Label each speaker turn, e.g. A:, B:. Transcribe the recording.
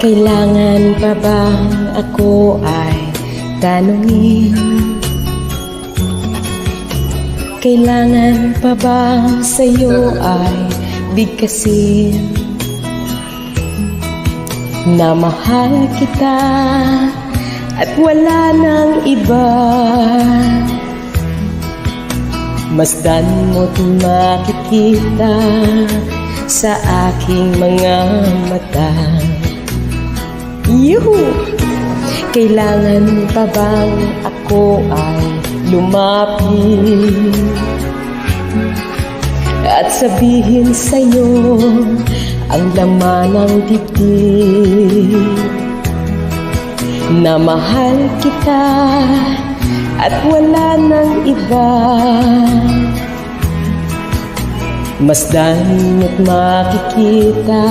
A: Kailangan pa bang ako ay tanungin? Kailangan pa bang sa'yo ay bigkasin na mahal kita at wala nang iba? Masdan mo't makikita sa aking mga mata. Yuhu! Kailangan pa bang ako ay lumapit at sabihin sa'yo ang laman ng dibdib na mahal kita at wala nang iba? Masdan mo't makikita